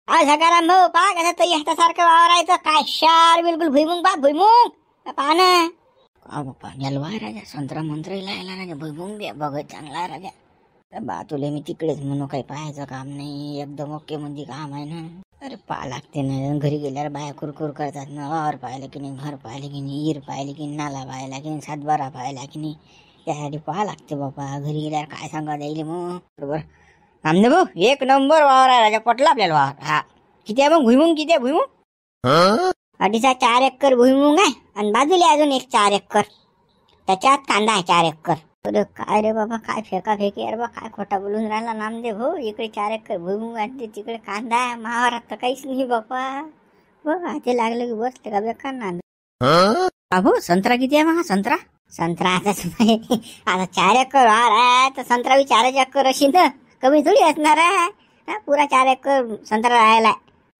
आज सकाराम भाऊ पहा कसं तरी हातासारखं वावरायचं काय शार बिलकुल भुईमुंग बा भुईमुंग पहा ना. बाप्पा नेलवा राजा संत्रा मंत्र लायला राजा भुईमुंग बी बघत चांगला राजा. बा तुले मी तिकडेच म्हणू काही पाहायचं काम नाही एकदम ओके म्हणजे काम आहे ना. अरे पहा लागते ना घरी गेल्यावर बाया कुरकुर करतात ना वावर पाहिलं की नाही घर पाहिलं की नाही ईर पाहिली की नाला पाहिला की नाही सातबारा पाहिला की नाही त्यासाठी पहा लागते बाबा. घरी गेल्यावर काय सांगा जाईल मग बरोबर. आमने भाऊ एक नंबर वावर आहे राजा पटला आपल्याला वावर. हा किती आहे मग भुईमुंग किती आहे भुईमुंग? 4 एकर भुईमुंग आहे आणि बाजूला अजून एक 4 एकर त्याच्यात कांदा आहे 4 एकर. अरे काय रे बाबा काय फेका फेकी अरे बा काय खोटा बोलून राहिला नामदेव भाऊ. इकडे 4 एकर भुईमुंग आहे तिकडे कांदा आहे महारात तर काहीच नाही बापा. बघ हाती लागलं की बसते का बेकार ना. बाबू संत्रा किती आहे मग संत्रा? संत्रा आता 4 एकर वावर आहे तर संत्रा बी 4 एकर अशी ना कमी थोडी असणार आहे. पुरा 4 एकर संत्रा राहिलाय.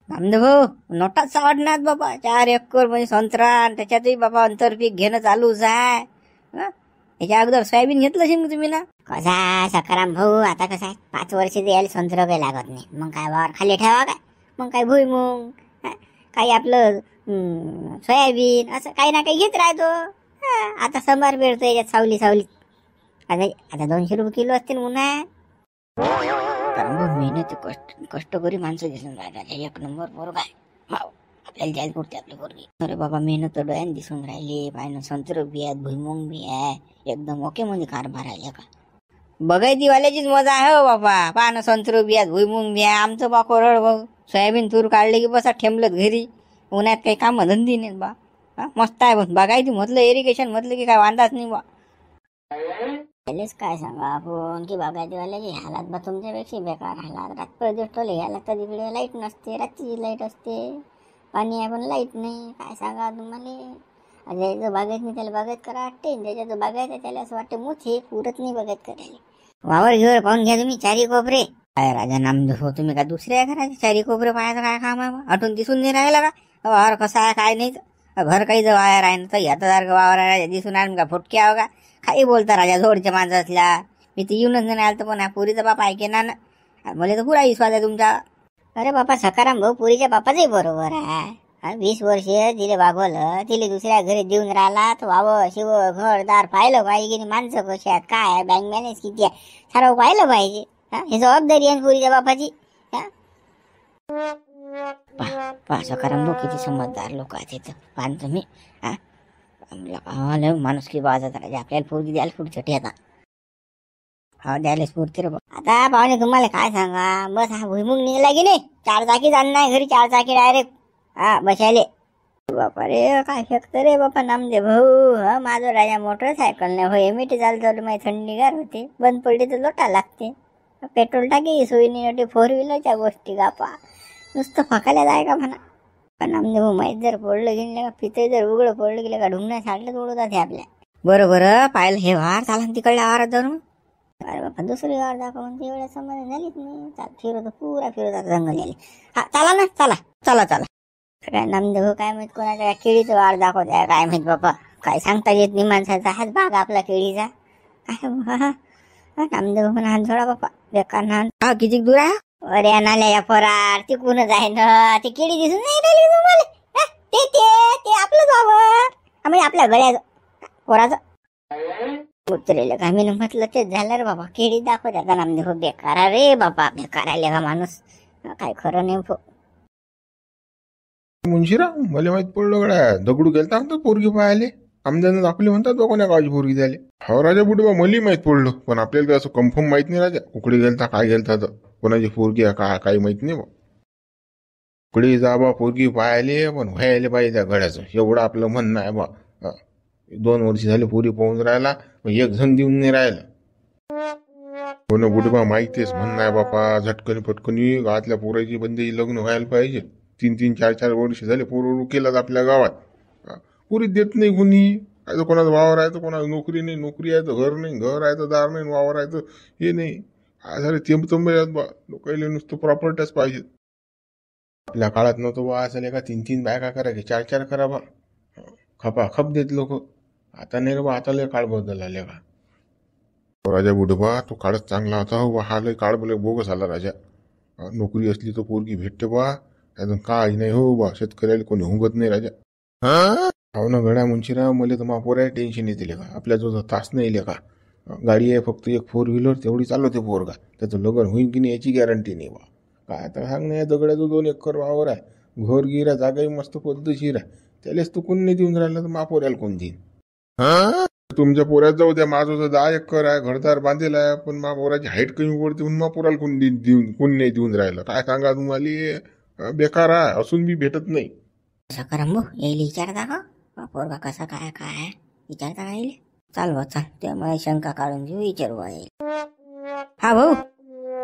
नामदेव भाऊ नोटाच सावडणार बाबा 4 एकर म्हणजे संत्रा आणि त्याच्यातही बाबा अंतरपीक घेणं चालूच आहे. याच्या अगोदर सोयाबीन घेतलं असेल तुम्ही ना. कसा सकाराम भाऊ आता कसं आहे 5 वर्ष द्यायला संत्र काही लागत नाही. मग काय वावर खाली ठेवा काय मग काय भुईमुंग काही आपलं सोयाबीन असं काही ना काही घेत राहतो. आता संभार मिळतो याच्यात सावली आता 200 रुपये किलो असतील उन्हाळ्यात. कारण मेहनत कष्टकरी माणसं दिसून राहिला एक नंबर पोरगा आहे. आपल्याला जायला पुरते आपली पोरगी. अरे बाबा मेहनत डोळ्याने दिसून राहिली पाहिजे संत्र बी आहेत भुईमुंग बी आहे एकदम ओके म्हणजे कारभार राहिले का. बगायती वाल्याचीच मजा आहे हो बाबा. पानं संत्र बी आहेत भुईमुंग बी आहे. आमचं बा कोरड भाऊ सोयाबीन तूर काढले की बसा ठेमलत घरी उन्हात काही काम धंदी नाही बा. मस्त आहे बघ बघायची म्हटलं इरिगेशन म्हटलं की काय वांदाच नाही बा. पहिलेच काय सांगा आपण की बागायतीवाल्याची हालात बा तुमच्यापेक्षा बेकार हालात. रात्र दिवस याला तर तिकडे लाईट नसते रात्रीची लाईट असते पाणी आहे पण लाईट नाही. काय सांगा तुम्हाला ज्याचं बागायत नाही त्याला बागायत करा वाटते ज्याच्याचं बागायत आहे त्याला असं वाटते मुठ हे पुरत नाही बागायत करायला. वावर घेवर पाहून घ्या तुम्ही 4 कोपरे. काय राजा नामदेव तुम्ही का दुसऱ्या घराचे 4 कोपरे पाहायचं काय काम आहे आठवून दिसून नाही राहिला का. वावर कसा आहे काय नाही घर काही जर वायर आहे ना तर याचा वावर आहे दिसून आहे का फुटके आहो का काही बोलता राजा जोडच्या माणसं असल्या. मी तर येऊनच नाही आलं तर पण पुरीचा बापा ऐके ना मला तर पुरा विश्वास आहे तुमचा. अरे बापा सकाराम भाऊ पुरीच्या बापाचंही बरोबर आहे. 20 वर्ष तिले वागवलं तिले दुसऱ्या घरी देऊन राहिला तर वावं शिव घरदार पाहिलं पाहिजे की माणसं कशी आहेत काय आहे बँक बॅलन्स किती आहे सारं पाहिलं पाहिजे. हे जबाबदारी आहे पुरीच्या बापाची. पा सकाराम भाऊ किती समजदार लोक आहेत तिथं पाहन तुम्ही. माणूस की बाजत राजा आपल्याला पोरगी द्यायला पुढच्या आता हा द्यायला स्फूर्ती रे. आता पाहुणे तुम्हाला काय सांगा बस हा भुईमुंग निघाला की नाही 4 चाकी जाणार घरी 4 चाकी डायरेक्ट बसायले. बापा रे काय फेकत रे बापा नामदे भाऊ. माझं राजा मोटरसायकल नाही हो एमटी चालतो माझी थंडीगार होते बंद पडली तर लोटा लागते. पेट्रोल टाकी सोयी नाही 4 व्हीलरच्या गोष्टी गापा नुसतं फकायला जाय का म्हणा. पण नामदे भाऊ माहीत जर पडलं गेलं का पिते जर उघडं पडलं गेलं का ढुंगण्या साडलं उडवतात हे आपल्या. बरं पाहिलं हे वार चाला तिकडल्या वारात जाऊन. अरे बापा दुसरी वार दाखवून ती वेळेस समज झालीच नाही. फिरवतो पुरा फिरवतात जंगल यायला. हा चला ना चला काय नामदेव काय माहित कोणाच्या केळीचं वार दाखवत काय माहित बापा काय सांगता येत नाही माणसाचा हाच भाग आपला केळीचा. काय नामदेव पण हात जोडा बापा बेकार ना. किती दूर आहे? अरे नाल्या फरार तिकूनच आहे ना. ती केळी दिसून नाही राहिली तुम्हाला. ते आपलंच वावर म्हणजे आपल्या गळ्याचं पोराचं उतरेलं का मी म्हटलं तेच झालं रे बाबा. केळी दाखवत आता नामदेव बेकार रे बाबा बेकार आले का माणूस काय खरं नाही. मुंशीरा मला माहित पडलं गड्या दगडू गेलता म्हणतात पोरगी पाहायले आमदानं दाखवली म्हणतात कोण्या गावाची पोरगी द्यायला. हा राजा बुडबा मलाही माहित पडलं पण आपल्याला काय असं कन्फर्म माहित नाही राजा कुकडे गेलता काय गेलता तर कोणाची पोरगी आहे काही माहित नाही बा. कुकडे जा बा पोरगी पाहायले पण व्हायला पाहिजे त्या गड्याचं एवढं आपलं म्हणणं आहे बा. 2 वर्ष झाले पोरी पाहून राहिला एक जण देऊन नाही राहिला. कोण बुडबा माहितीच म्हणणं आहे बापा. झटकनी फटकनी गावातल्या पोराची बंदी लग्न व्हायला पाहिजे. 3-3 4-4 वर्ष झाले पोरं केलं आपल्या गावात पुरी देत नाही कुणी. काय तर कोणाचा वावर आहे तर कोणाला नोकरी नाही नोकरी आहे तर घर नाही घर आहे तर दार नाही वावर आहे तर हे नाही. काय झाले तेंब आहेत बा लोकांना नुसतं प्रॉपर्टीच पाहिजे. आपल्या काळात नव्हतं बा असं का 3-3 बायका करा की 4-4 करा बा खपा खप देत लोक. आता नाही रे बा आता लय काळ बदल आले का. राजा बुडबा तो काळच चांगला होता हा लय काळ बोले बोगस आला राजा. नोकरी असली तर पोरगी भेटते बा. अजून काही नाही हो बा, शेतकऱ्याला कोणी हुंगत नाही राजा. हो ना गड्या मुंशीराव, मला तर पोराय टेन्शन येते का. आपल्या जो तास नाही का, गाडी आहे फक्त एक 4 व्हीलर, तेवढी चालवते पोरगा. त्याचं लग्न होईल की नाही याची गॅरंटी नाही बा. काय आता सांग नाही, दगडाचं 2 एकर वावर आहे, घर गिरा जागाही मस्त पद्धतशीर आहे. त्यालाच तू कोण नाही देऊन राहिलं तर पोऱ्याला कोण देईन. तुमच्या पोऱ्यात जाऊ द्या, माझं तर 10 एकर आहे, घरदार बांधेल आहे, पण पोराची हाईट कमी पडते म्हणून पोराला कोण नाही देऊन राहिलं. काय सांगा तुम्हाला, बेकार आहे, असून बी भेटत नाही. सकाराम भाऊ येईल विचारता का पोरगा कसा काय काय विचारता का येईल. चाल भाऊ चाल, ते मला शंका काढून घेऊ, विचारू येईल. हा भाऊ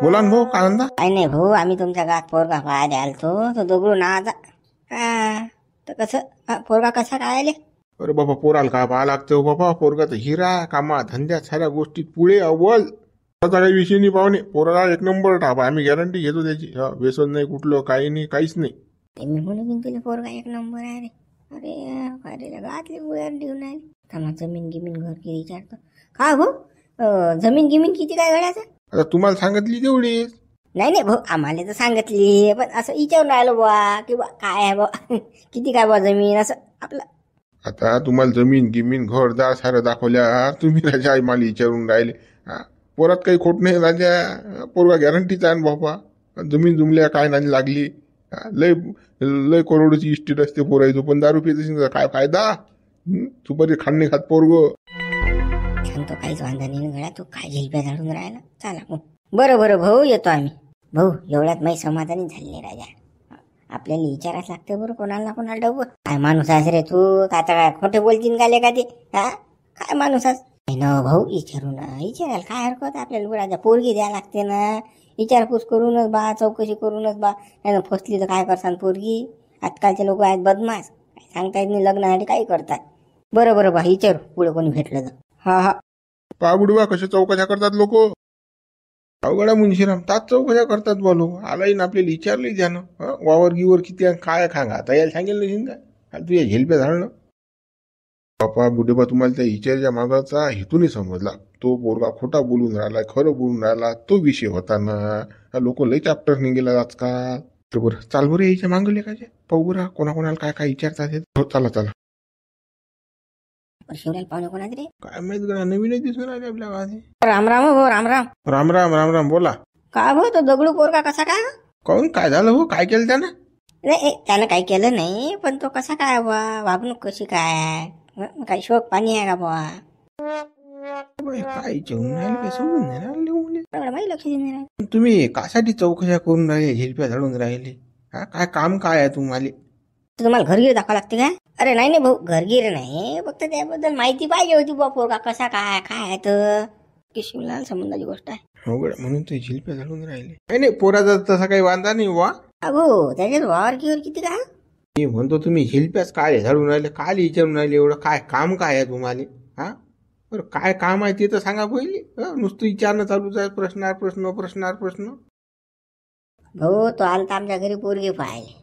बोला ना भाऊ, काय म्हणता. काही नाही भाऊ, आम्ही तुमच्या गावात पोरगा पाहायला आलतो, तो दगडू नावाचा. तर कसं पोरगा कसा काय आले. अरे बाबा, पोराला काय पाहा लागते हो बाबा. पोरगा तर हिरा, कामा धंद्यात साऱ्या गोष्टीत पुढे अव्वल. त्याचा काही विषय नाही पाहुणे, पोराला 1 नंबर टापा, आम्ही गॅरंटी घेतो त्याची. व्यसन नाही कुठलं, काही नाही, काहीच नाही. मी म्हणून तुला पोरगा 1 नंबर आहे रे. अरे गावातली गॅरंटी घेऊन आली. थांबा, जमीन गिमीन घर किती विचारतो का भाऊ. जमीन गिमीन किती काय घडायचं. आता तुम्हाला सांगितली तेवढी. नाही भाऊ, आम्हाला तर सांगितली, पण असं विचारून राहिलो बुवा की बा काय आहे बा किती काय बा जमीन असं आपलं. आता तुम्हाला जमीन गिमीन घरदार सारं दाखवल्या, तुम्ही राजा आई मला विचारून राहिले. पोरात काही खोट नाही राजा, पोरगा गॅरंटीचा आहे बाबा. जमीन जुमल्या काय नाही लागली. लय लय करोडची इस्टेट असते पोरायचो, पण दारू पित काय फायदा. सुपारी खाणे खात पोरग. सांगतो काहीच वांधा नाही गड्या, तू काय झिलप्या झाडून राहिला. चला बरं भाऊ, येतो आम्ही. भाऊ एवढ्यात माही समाधानी झाले राजा. आपल्याला विचारायच लागतं बरं, कोणाला डब काय माणूस आहेस रे तू. आता काय खोटे बोलतील का लेका ते. काय माणूस आहेस ना भाऊ. विचारायला काय हरकत आपल्याला. राजा पोरगी द्यायला लागते ना, विचारपूस करूनच बा, चौकशी करूनच बा. नाही फसली तर काय करसान पोरगी. आजकालचे लोक आहेत बदमाश, काय सांगता येत नाही, लग्नासाठी काही करतात. बरं बा, विचारू पुढे कोणी भेटलं तर. हा पा बुडवा कशा चौकशा करतात लोक. अवघडा मुंशीराम, ताच चौकशा करतात बोलो. आलाही ना आपल्याला विचारलंही द्या ना, वावर गिवर किती काय खांगा. आता यायला सांगेल नाही का तुझ्या झेलप्या झाडणं. बापा बुडेबा, तुम्हाला त्या विचारच्या मागाचा हेतूनही समजला. तो पोरगा खोटा बोलून राहिला, खरं बोलून राहिला, तो विषय होता ना. लोक लई चॅप्टर निघेला आजकाल. तर बरं चाल बरं, यायच्या मागले का पाहू बरं कोणाकोणाला काय विचारतात. चला शिवराला पाहुणे कोणाचे रे. काय माहित गड्या, नवीनच दिसून राहिले आपल्या गावात. राम भाऊ, राम राम बोला. का भाऊ, तो दगडू पोरगा कसा काय. काऊन काय झालं हो, काय केलं त्यानं. नाही त्यानं काही केलं नाही, पण तो कसा काय बा, वागणूक कशी काय, काही शोक पाणी आहे का बा. काय जेवून राहिले, समजून नाही लक्ष देऊन. तुम्ही कासाठी चौकशा करून राहिले, झिलप्या झाडून राहिले. काय काम काय आहे तुम्हाला घरगिरी दाखवा लागते काय. अरे नाही भाऊ, घरगिरी नाही, फक्त त्याबद्दल माहिती पाहिजे होती बा. पोरगा कसा काय आहे तर शिवलाल संबंधाची गोष्ट आहे. हो गड्या, म्हणून ते झिलप्या झाडून राहिले. नाही पोराचा तसा काही वांधा नाही वा. अगो त्याच्यात वावर गिवर किती काय. मी म्हणतो तुम्ही झिलप्याच काय झाडून राहिले, काय विचारून राहिले एवढं. काय काम काय आहे तुम्हाला. बरं काय काम आहे ते तर सांगा पहिले. नुसतं विचारणं चालूच आहे, प्रश्न. भाऊ तो आलता आमच्या घरी पोरगी पाहिले,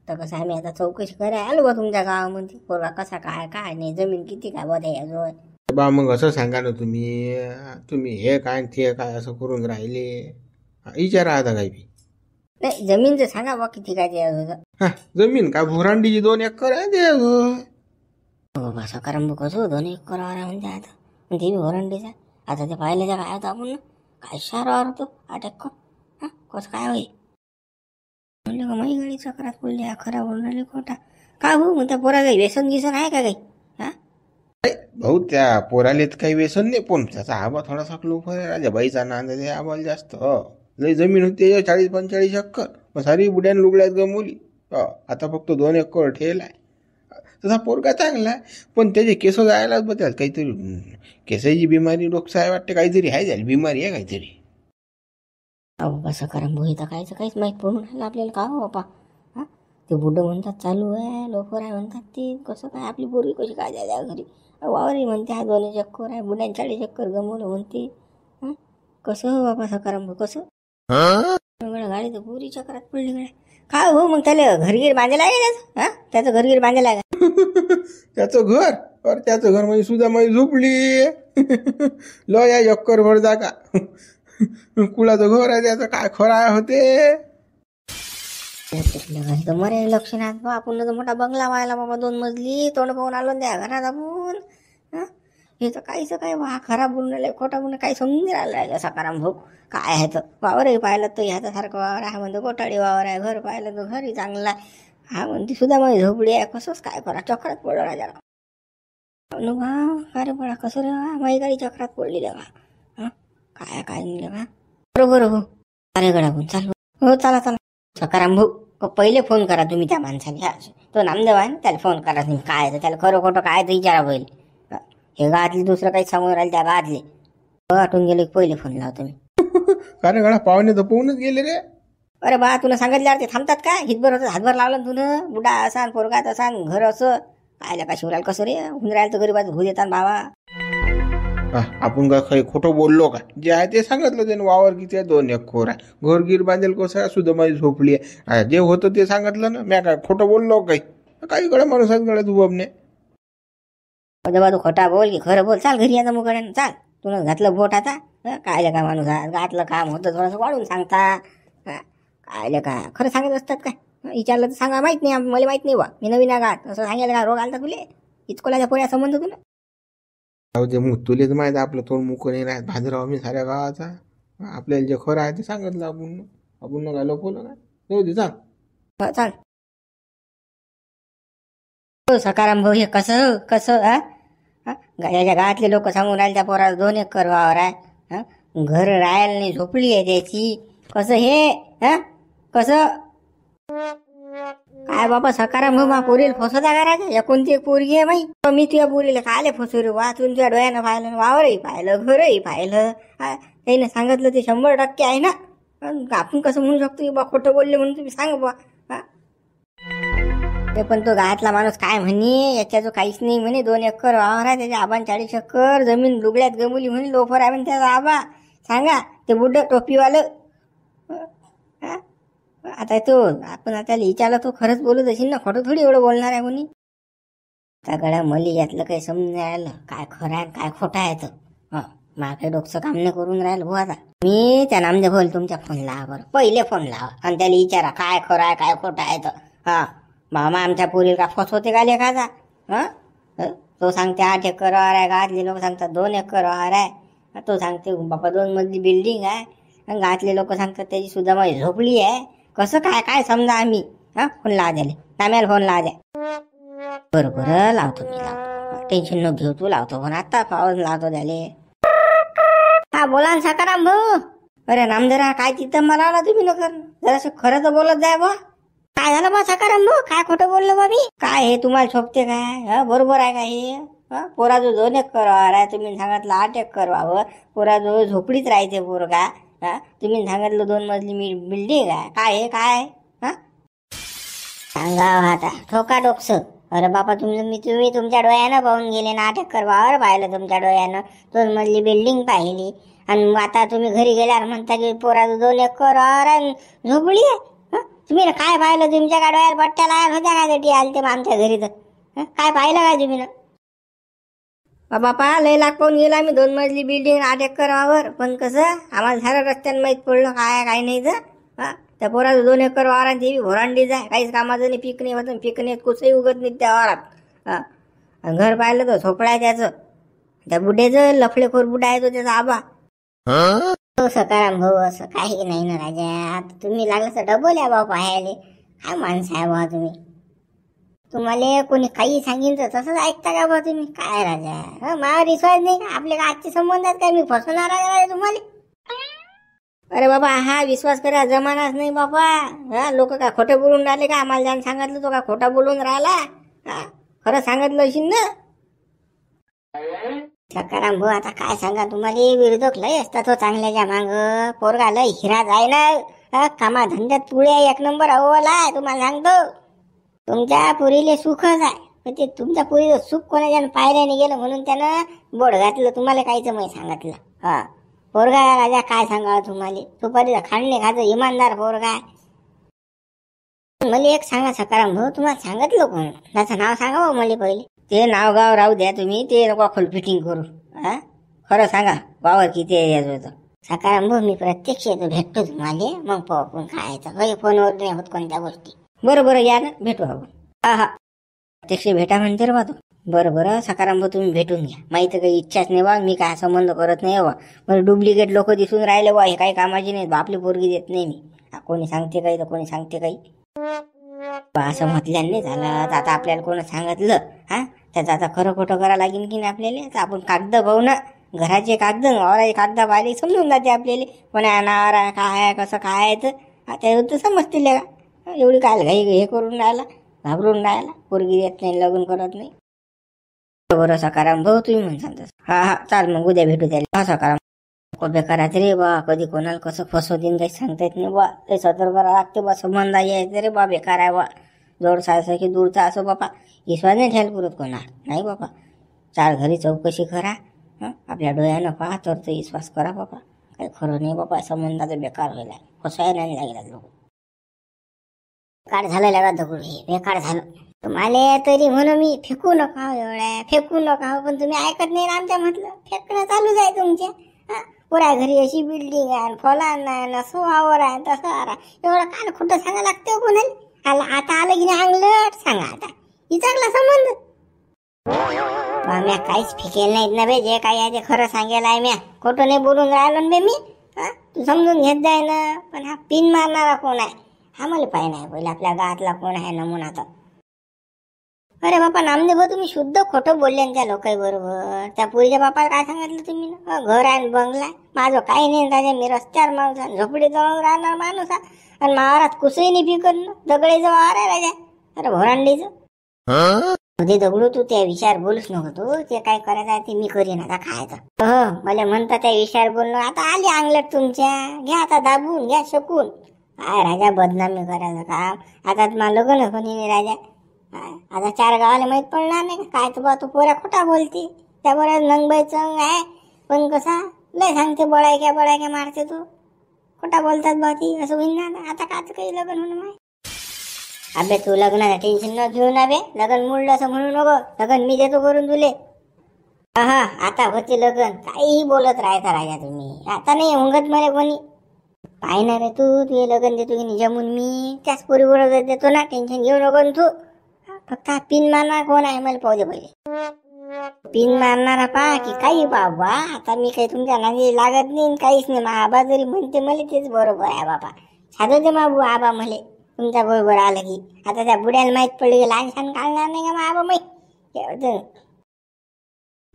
तर कसं आम्ही आता चौकशी करायला आलो बा तुमच्या गावामध्ये. पोरगा कसा काय नाही, जमीन किती काय बा त्याजवळ. बा मग असं सांगा ना तुम्ही हे काय ते काय असं करून राहिले. विचारा आता काही बी. नाही जमीनचं सांगा बा किती काय त्याजवळ. जमीन काय भोरांडीची 2 एकर आहे त्याजवळ. हो बा सकाराम कसं 2 एकर म्हणजे आता ते बी भोरांडीचा. आता ते पाहिलं काय होतं आपण, काय शारावर होतो 8 एकर. कसं काय होईल म्हणलं का, माही गाडी चक्रात पडली, खराब होऊन राहिली खोटा. का भाऊ मग त्या पोराचं व्यसन गिसन आहे का काही. भाऊ त्या पोरालेत काही व्यसन नाही, पण त्याचा आबा थोडासा लोक राजा बाईचा नांद ते आबाला जास्त. लई जमीन होती 40-45 एकर, मग सारी बुड्यान लुगड्यात गमवली. आता फक्त 2 एकर ठेवलाय. तसा पोरगा चांगला आहे, पण त्याचे केस जायलाच बदल. काहीतरी केसाची बिमारी डोकसाय वाटते, काहीतरी आहे झाली बिमारी आहे काहीतरी. अहो बा सकाराम भाऊ, इथं काहीच माहीत पडून राहिलं आपल्याला. का हो बापा, ते बुडं म्हणतात चालू आहे, लोकर आहे म्हणतात. ते कसं काय आपली पोरगी कशी काय द्या घरी. वावरही म्हणते हा 2 एकर आहे, बुड्यान 40 एकर गमवलं म्हणते. कसं हो बापा सकाराम भाऊ, कसं गाडी तर पुरी चक्रात पडली गड्या. काय हो मग त्याला घरगीर बांधायला आहे. त्याचं घरगीर बांधायला आहे. त्याचं घर म्हणजे सुद्धा माझी झोपली. लो या 1 एकर भर जागा कुळाचं घर आहे त्याचं, काय खरं होते. मरे लक्षणात बा आपण तर मोठा बंगला व्हायला बाबा 2 मजली तोंड पाहून आलो त्या घरात आपण. हे तर काहीच काय वा खराब बोलून राहिले खोटा बोलून काही समजून राहिला सकाराम भाऊ. काय आहे तर वावरही पाहिलं तर ह्याच्यासारखं वावर आहे म्हणतो गोटाळी वावर आहे. घर पाहिलं तर घरी चांगला हा म्हणते सुद्धा माझी झोपडी आहे. कसंच काय करा चक्रात पडलं राजा अरे बळा कसं रे माझी गाडी चक्रात पडली रे बा. काय काय नाही बा बरोबर हो. अरे गडा भाऊ चाल हो चला चला सकाराम भाऊ पहिले फोन करा तुम्ही त्या माणसाला. तो नामदेव आहे ना त्याला फोन करा तुम्ही. काय तर त्याला खरं खोटं काय तर विचारा पहिले. हे गावातले दुसरं काही समोर राहिले त्या गावातले आटून गेले पहिले फोन लावतो मी. अरे गडा पाहुणे तर पोहूनच गेले रे. अरे बा तुला सांगितल्यावर ते थांबतात काय. हितभर होतं हातभर लावलं ना तुनं. बुडा असान पोरगात असान घर असं कायला का शिवरायला कसं रे होऊन राहिलं तर गरीबात भू देतात बाबा. आपण का काही खोटं बोललो का. जे आहे ते सांगितलं त्यानं. वावर किती आहे 2 एकर आहे. घरगीर बांधेल कसं आहे सुद्धा माझी झोपली आहे. जे होतं ते सांगितलं ना. मी काय खोटं बोललो काही गड्या माणूस आहेत गड्या तू बाबने. बा तू खोटा बोल की खरं बोल. चाल घरी आता मुकड्यानं चाल. तुला घातलं बोट आता कायले का माणूस आहे. घातलं काम होतं थोडंसं वाढून सांगता. कायले का खरं सांगत असतात काय. विचारलं तर सांगा माहित नाही मला माहित नाही बा मी नवीन गात असं सांगायला का रोग आलता तुले इचकोल्याच्या पोळ्या संबंध तुला. तुलेच माहित आपलं तोंड मुक नाही राहत भाजराव मी साऱ्या गावाचा. आपल्याला जे खरं आहे ते सांगितलं आपण काय लपवलं काय. जाऊ दे चाल चाल सकाराम भाऊ हे कसं कसं याच्या गावातले लोक सांगून राहिले त्या पोराला 2 एकर वावर आहे. घर राहायला नाही झोपडी आहे त्याची. कसं हे कसं काय बाबा सकाराम भाऊ मा पोरीला फसवता करायचं. या कोणती एक पोरगी आहे माही मी तुझ्या पोरीला कायले फसू रे वा. तुमच्या डोळ्यानं पाहिलं वावरही पाहिलं घरही पाहिलं. त्याने सांगितलं ते 100% आहे ना. आपण कसं म्हणू शकतो की बा खोटं बोलले म्हणून तुम्ही सांग बा. ते पण तो गावातला माणूस काय म्हणे याच्या जो काहीच नाही म्हणे 2 एकर वावर आहे त्याच्या आबान 40 एकर जमीन लुगड्यात गमवली म्हणे लोफर आहे म्हणे त्याचा आबा. सांगा ते बुड्ड टोपीवालं. आता तो आपण आता विचारलं तो खरंच बोलत असेल ना. खोटं थोडी एवढं बोलणार आहे कोणी. त्या गड्या मली यातलं काही समजून राहिलं काय खरं आहे काय खोटं आहे तर. मला काही डोकं काम नाही करून राहिलं भाऊ. आता मी त्या नामदेव भाऊ तुमच्या फोन लावा बरं. पहिले फोन लावा आणि त्याला विचारा काय खरं आहे काय खोटं आहे तर. मामा आमच्या पोरीला का फसवते का लेखाचा. तो सांगते 8 एकर वावर आहे. गावातले लोक सांगतात 2 एकर वावर आहे. तो सांगते बाबा 2 मजली बिल्डिंग आहे. गावातले लोक सांगतात त्याची सुद्धा माझी झोपडी आहे. कसं काय काय समजा आम्ही. फोन लावा द्याले नाम्याला फोन लावा द्या. बरं लावतो मी लावतो. टेन्शन न घेऊ तू लावतो फोन आता फोन लावतो द्याले. हा बोला ना सकाराम भाऊ. अरे नामदेरा काय तिथं मला तुम्ही न कर जरासं खरं तर बोलत जाय बा. काय झालं बा सकाराम भाऊ काय खोटं बोललो बा मी. काय हे तुम्हाला शोभते काय. बरोबर आहे का हे. पोराजो 2 एकर वावर आहे. तुम्ही सांगितलं 8 एकर वावर. पोराजो झोपडीत राहायचे पोरगा. तुम्ही सांगितलं 2 मजली बिल्डिंग आहे. काय हे काय सांगा आता ठोका डोकस. अरे बाबा तुम्ही तुमच्या डोळ्यानं पाहून गेले ना. 8 एकर वावर पाहिलं तुमच्या डोळ्यानं. 2 मजली बिल्डिंग पाहिली आणि आता तुम्ही घरी गेल्यावर म्हणता की पोराजो 2 एकर वावर आहे झोपडी आहे. तुम्ही काय पाहिलं तुमच्या गाडव्याला पट्ट्या लाल होत्या काय ते आलते आमच्या घरी तर काय पाहिलं काय तुम्ही ना. बापा लय लाख पाहून गेला आम्ही 2 मजली बिल्डिंग 8 एकर वावर. पण कसं आम्हाला सारं रस्त्यानं माहीत पडलं काय नाही तर. त्या पोराचं 2 एकर वावरात ते घोरांडीच आहे. काहीच कामाचं नाही. पीक नाही होतं. पीक नाही कुठंही उगत नाही त्या वावरात. घर पाहिलं तर झोपडा आहे त्याचं. त्या बुड्याचं लफडेखोर बुडा आहे तो त्याचा आबा. सकाराम भाऊ असं काही नाही ना राजा. आता तुम्ही लागलं तर डबल या बा पाहायले. काय माणसं आहे बा तुम्ही. तुम्हाला कोणी काही सांगितलं तर तसंच ऐकता का बा तुम्ही. काय राजा माझ्यावर विश्वास नाही का. आपले का आजचे संबंध आहेत काय मी फसवणार आहे तुम्हाला. अरे बाबा हा विश्वास करा जमानाच नाही बाबा. लोक का खोटं बोलून राहिले का. आम्हाला ज्यानं सांगितलं तो का खोटा बोलून राहिला. खरं सांगितलं असेल ना. सकाराम भाऊ आता काय सांगा तुम्हाला. विरोधक लय असतात हो चांगल्याच्या माग. पोरगा लय हिरा जाय ना. कामा धंद्यात पुढे 1 नंबर अव्वल आहे तुम्हाला सांगतो. तुमच्या पुरीले सुखच आहे. ते तुमच्या पुरीचं सुख कोणाच्यानं पायऱ्याने गेलं म्हणून त्यानं बोट घातलं तुम्हाला काहीच माहिती सांगितलं. पोरगा राजा काय सांगावं तुम्हाला. सुपारीचा खांडणे खायचं इमानदार पोरगा आहे. मला एक सांगा सकाराम भाऊ तुम्हाला सांगितलं कोण त्याचं नाव सांगा भाऊ मला पहिले. ते नाव गाव राहू द्या तुम्ही. ते नको फुल फिटिंग करू. खरं सांगा वावर किती आहे याचं. सकाराम भाऊ मी प्रत्यक्ष येतो, भेटतो तुम्हाला, मग पाहू आपण खायचं. काही फोनवर नाही होत कोणत्या गोष्टी. बरं या ना, भेटू आपण. हा प्रत्यक्ष भेटा म्हणते रे बा तू. बरं सकाराम भाऊ तुम्ही भेटून घ्या. माहिती काही इच्छाच नाही बा, मी काय संबंध करत नाही बा. बरं डुप्लिकेट लोक दिसून राहिले बा, हे काही कामाची नाही बा. आपली पोरगी देत नाही मी. कोणी सांगते काही तर कोणी सांगते काही. असं म्हटल्याने नाही झालं. आता आपल्याला कोणी सांगितलं त्याचं आता खरं खोटं करावं लागेल की नाही आपल्याला. तर आपण कागद पाहू ना, घराचे कागद वावराचे कागद पाहिले समजून जाते आपल्याला. कोणा नावार काय आहे कसं काय आहे तर त्यावर समजतील का. एवढी काय घाई हे करून राहिला, घाबरून राहिला. पोरगी देत नाही, लग्न करत नाही. बरं सकाराम भाऊ तुम्ही म्हणसान तसं. हा चाल मग उद्या भेटू त्याला. सकाराम बेकारात रे बा, कधी कोणाला कसं फसवतील काही सांगता येत नाही बा. काही सतर्क करावं लागते बा. संबंध यायचं रे बा, बेकार आहे बा. जोडचा असं की दूरचा असो बापा, विश्वास नाही ठेवायला पुरत कोणाला नाही बापा. चार घरी चौकशी करा, आपल्या डोळ्यानं पहा तर विश्वास करा बापा. काही खरं नाही बापा, संबंधाचं बेकार व्हायला फसायला नाही लागला लोक. बेकार झालं लागा दगड, हे बेकार झालं. तुम्हाला तरी म्हणून मी फेकू नका एवढ्या, फेकू नका. पण तुम्ही ऐकत नाही ना आमच्या. म्हटलं फेकणं चालूच आहे तुमच्या. पुऱ्या घरी अशी बिल्डिंग आहे, फलान नाही ना, सोहावर आहे, तसं एवढं काल खोटं सांगा लागतं कोणाला. आता आलं की नाही अंगलट सांगा. आता विचारला संबंध म्या काहीच फेकेल नाहीत ना बे. जे काही आहे ते खरं सांगेल आहे. म्या खोटं नाही बोलून राहिलो ना बे मी. तू समजून घेत जाय ना. पण हा पिन मारणारा कोण आहे हा मला पाहिजे नाही. पहिले आपल्या गावातला कोण आहे नमुना तर. अरे बापा नामदेव भाऊ तुम्ही शुद्ध खोटं बोलले त्या लोकांनी बरोबर. त्या पुरीच्या बापाला काय सांगितलं तुम्ही ना, घर आहे बंगला. माझं काही नाही राजा, मी रस्त्यावर माणूस, झोपडी जवळ राहणार माणूस. आणि महाराज कुसही नाही पिकत ना, दगडीचं वावर आहे राजा. अरे भोरांडीचं मध्ये दगडू. तू त्या विचार बोलूच नको. तू ते काय करायचं आहे ते मी करीन आता खायचं. मला म्हणता त्या विचार बोलणं. आता आली अंगलट तुमच्या. घ्या आता दाबून घ्या शकून. काय राजा बदनामी करायचं काम. आता मला लग्न कोणी नाही राजा. आता चार गावाला माहित पडणार नाही काय तू बा. तू पोऱ्या खोटा बोलते त्याबरोबर नंगबाई चंग आहे. पण कसा लय सांगते बळायक्या मारते तू. खोटा बोलतात बा ती. असं होईन ना आता काच काही लग्न होणं माय. अबे तू लग्नाचं टेन्शन न घेऊ ना बे. लग्न मुडलं असं म्हणू नको. लग्न मी देतो करून तुले. आता होते लग्न. काहीही बोलत राहायचा राजा तुम्ही. आता नाही हुंगत मरे कोणी. पाहिणार रे तू लग्न देतो की नाही जमून मी. त्याच पोरी बरोबर देतो ना. टेन्शन घेऊ नको तू. फक्त पिन मारणार कोण आहे मला पाहू दे पहिले. पिन मारणारा पहा की काही बाबा. आता मी काही तुमच्या नादी लागत नाही काहीच नाही. आबा जरी म्हणते मला तेच बरोबर आहे बाबा. साधं ते माबू आबा मले तुमच्या बरोबर आलं की. आता त्या बुड्याला माहित पडलं की लहान छान काढणार नाही का मग आबा माहीत.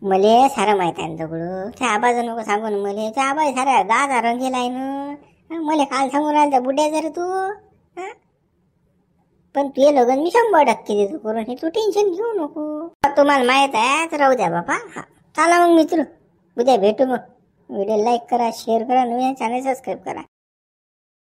मले सारं माहित आहे दगडू. त्या आबाचं नको सांगून मले. त्या आबा साऱ्या गाचा रंगेला आहे ना. मला काल सांगून राहिला त्या बुड्या जर तू. पण तुझे लग्न मी 100% देतो करून. हे तू टेन्शन घेऊ नको. तुम्हाला माहित आहे तर राहू द्या बापा. चला मग मित्र उद्या भेटू. मग व्हिडिओ लाईक करा, शेअर करा, नवीन चॅनल सबस्क्राईब करा.